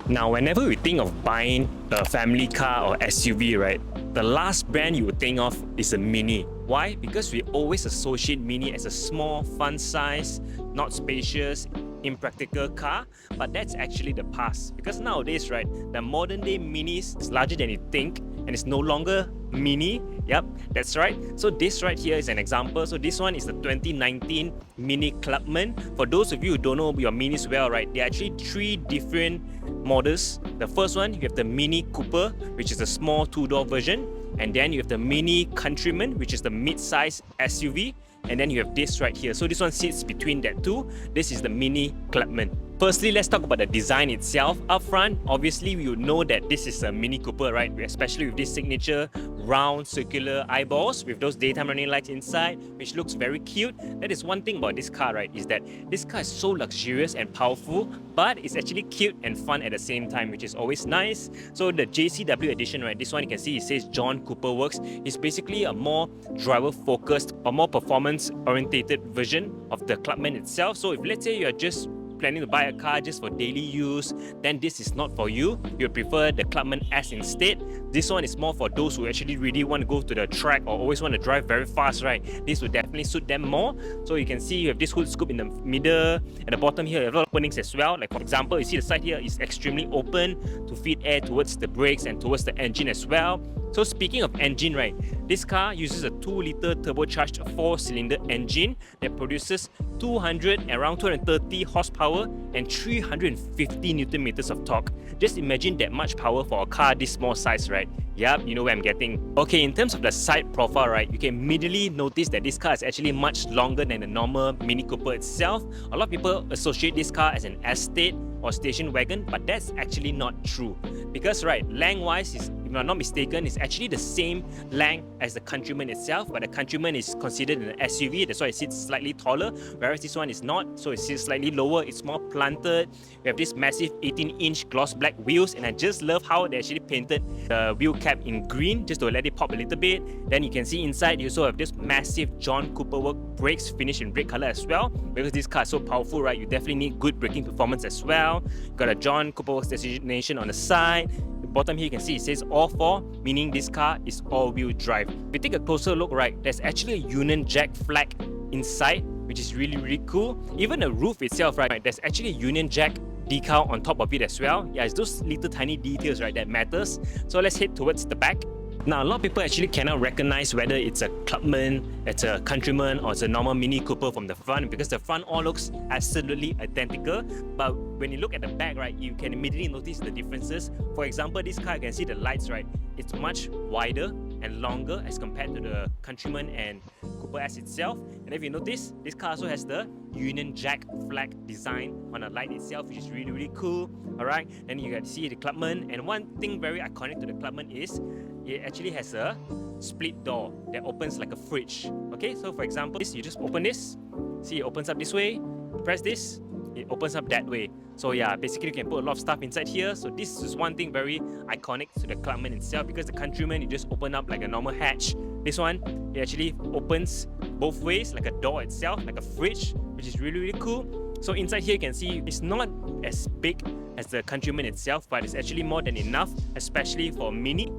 Now, whenever we think of buying a family car or SUV, right, the last brand you would think of is a Mini. Why? Because we always associate Mini as a small, fun size, not spacious, impractical car, but that's actually the past. Because nowadays, right, the modern day Minis is larger than you think and it's no longer Mini. Yep, that's right. So this right here is an example. So this one is the 2019 Mini Clubman. For those of you who don't know your Minis well, right, there are actually three different models. The first one, you have the Mini Cooper, which is the small two-door version. And then you have the Mini Countryman, which is the mid-size SUV. And then you have this right here. So this one sits between that two. This is the Mini Clubman. Firstly, let's talk about the design itself. Up front, obviously, we would know that this is a Mini Cooper, right? Especially with this signature round circular eyeballs with those daytime running lights inside, which looks very cute. That is one thing about this car, right? Is that this car is so luxurious and powerful, but it's actually cute and fun at the same time, which is always nice. So the JCW edition, right? This one you can see it says John Cooper Works. It's basically a more driver-focused or more performance-orientated version of the Clubman itself. So if let's say you're just planning to buy a car just for daily use, then this is not for you. You prefer the Clubman S instead. This one is more for those who actually really want to go to the track or always want to drive very fast, right? This will definitely suit them more. So you can see you have this hood scoop in the middle. At the bottom here, you have a lot of openings as well. Like for example, you see the side here is extremely open to feed air towards the brakes and towards the engine as well. So speaking of engine, right, this car uses a 2-liter turbocharged 4-cylinder engine that produces 230 horsepower and 350 Newton meters of torque. Just imagine that much power for a car this small size, right? Yup, you know where I'm getting. Okay, in terms of the side profile, right, you can immediately notice that this car is actually much longer than the normal Mini Cooper itself. A lot of people associate this car as an estate or station wagon, but that's actually not true. Because, right, length-wise, if I'm not mistaken, it's actually the same length as the Countryman itself, but the Countryman is considered an SUV, that's why it sits slightly taller, whereas this one is not, so it sits slightly lower, it's more planted. We have this massive 18-inch gloss black wheels, and I just love how they actually painted the wheel cap in green, just to let it pop a little bit. Then you can see inside, you also have this massive John Cooper work brakes finished in red color as well. Because this car is so powerful, right, you definitely need good braking performance as well. Got a John Cooper Works designation on the side. The bottom here you can see it says all 4, meaning this car is all-wheel drive. If we take a closer look, right, there's actually a Union Jack flag inside, which is really cool. Even the roof itself, right, there's actually a Union Jack decal on top of it as well. Yeah, it's those little tiny details, right, that matters. So let's head towards the back. Now, a lot of people actually cannot recognize whether it's a Clubman, it's a Countryman, or it's a normal Mini Cooper from the front, because the front all looks absolutely identical. But when you look at the back, right, you can immediately notice the differences. For example, this car, you can see the lights, right, it's much wider and longer as compared to the Countryman and Cooper S itself. And if you notice, this car also has the Union Jack flag design on the light itself, which is really cool. Alright, then you can see the Clubman, and one thing very iconic to the Clubman is it actually has a split door that opens like a fridge. Okay, so for example, you just open this, see it opens up this way, press this, it opens up that way. So yeah, basically you can put a lot of stuff inside here. So this is one thing very iconic to the Clubman itself, because the Countryman, you just open up like a normal hatch. This one, it actually opens both ways like a door itself, like a fridge, which is really cool. So inside here you can see it's not as big as the Countryman itself, but it's actually more than enough, especially for Mini.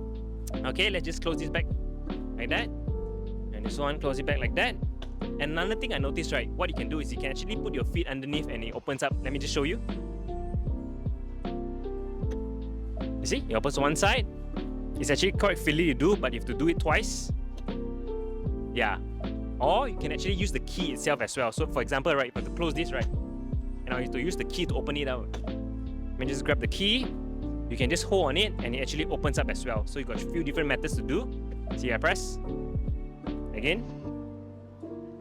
Okay, let's just close this back like that, and this one, close it back like that. And another thing I noticed, right, what you can do is you can actually put your feet underneath and it opens up. Let me just show you. You see, it opens one side. It's actually quite fiddly to do, but you have to do it twice. Yeah. Or you can actually use the key itself as well. So for example, right, if I have to close this, right, and I have to use the key to open it out. Let me just grab the key. You can just hold on it and it actually opens up as well. So you got a few different methods to do. See, I press again.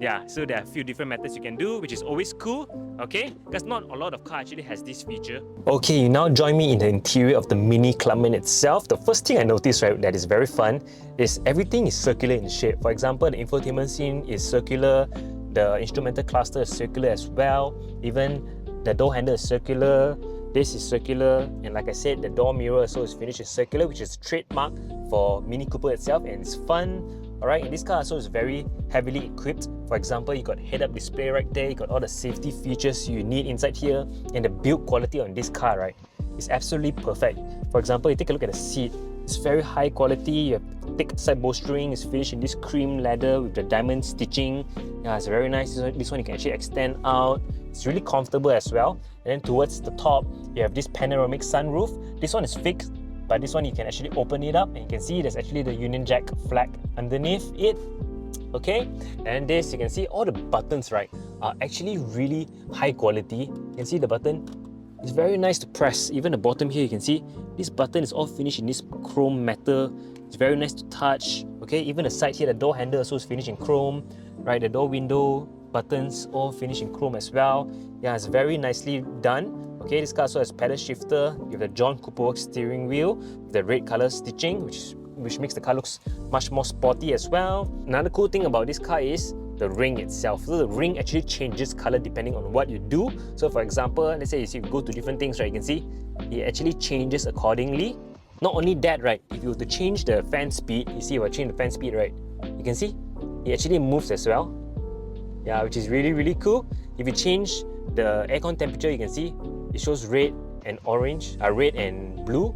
Yeah, so there are a few different methods you can do, which is always cool, okay? Because not a lot of car actually has this feature. Okay, you now join me in the interior of the Mini Clubman itself. The first thing I noticed, right, that is very fun is everything is circular in shape. For example, the infotainment scene is circular, the instrumental cluster is circular as well, even the door handle is circular. This is circular, and like I said, the door mirror also is finished in circular, which is trademark for Mini Cooper itself, and it's fun. Alright, and this car also is very heavily equipped. For example, you got head-up display right there, you got all the safety features you need inside here, and the build quality on this car, right? is absolutely perfect. For example, you take a look at the seat. It's very high quality. You have thick side bowstring. It's finished in this cream leather with the diamond stitching. Yeah, it's very nice. This one you can actually extend out. It's really comfortable as well. And then towards the top, you have this panoramic sunroof. This one is fixed, but this one you can actually open it up and you can see there's actually the Union Jack flag underneath it. Okay, and this you can see all the buttons, right, are actually really high quality. You can see the button. It's very nice to press. Even the bottom here, you can see this button is all finished in this chrome metal. It's very nice to touch. Okay, even the side here, the door handle also is finished in chrome, right? The door window buttons all finished in chrome as well. Yeah, it's very nicely done. Okay, this car also has pedal shifter. You have the John Cooper steering wheel with the red color stitching, which makes the car looks much more sporty as well. Another cool thing about this car is the ring itself. So the ring actually changes color depending on what you do. So for example, let's say you go to different things, right? You can see it actually changes accordingly. Not only that, right? If you were to change the fan speed, you see if I change the fan speed, right? You can see it actually moves as well. Yeah, which is really cool. If you change the aircon temperature, you can see it shows red and orange, red and blue.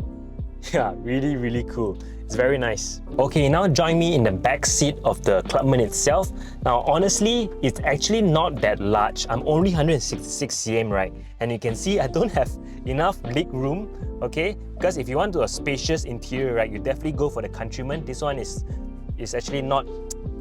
Yeah, really cool. It's very nice. Okay, now join me in the back seat of the Clubman itself. Now, honestly, it's actually not that large. I'm only 166 cm, right? And you can see I don't have enough leg room, okay? Because if you want a spacious interior, right, you definitely go for the Countryman. This one is actually not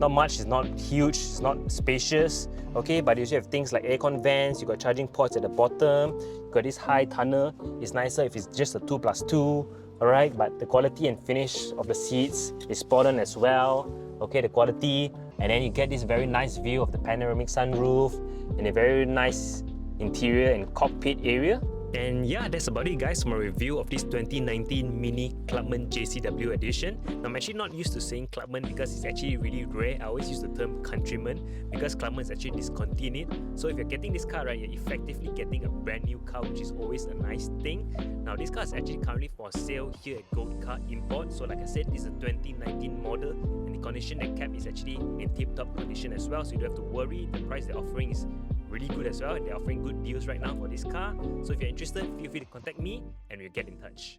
much. It's not huge. It's not spacious, okay? But you have things like aircon vents. You got charging ports at the bottom. You got this high tunnel. It's nicer if it's just a 2+2. Alright, but the quality and finish of the seats is spot on as well. Okay, the quality, and then you get this very nice view of the panoramic sunroof and a very nice interior and cockpit area. And yeah, that's about it guys for my review of this 2019 Mini Clubman JCW edition. Now, I'm actually not used to saying Clubman because it's actually really rare. I always use the term Countryman because Clubman is actually discontinued. So if you're getting this car, right, you're effectively getting a brand new car, which is always a nice thing. Now, this car is actually currently for sale here at GoatCar Import. So like I said, this is a 2019 model and the condition they kept is actually in tip-top condition as well. So you don't have to worry. The price they're offering is really good as well. They're offering good deals right now for this car. So if you're interested, feel free to contact me and we'll get in touch.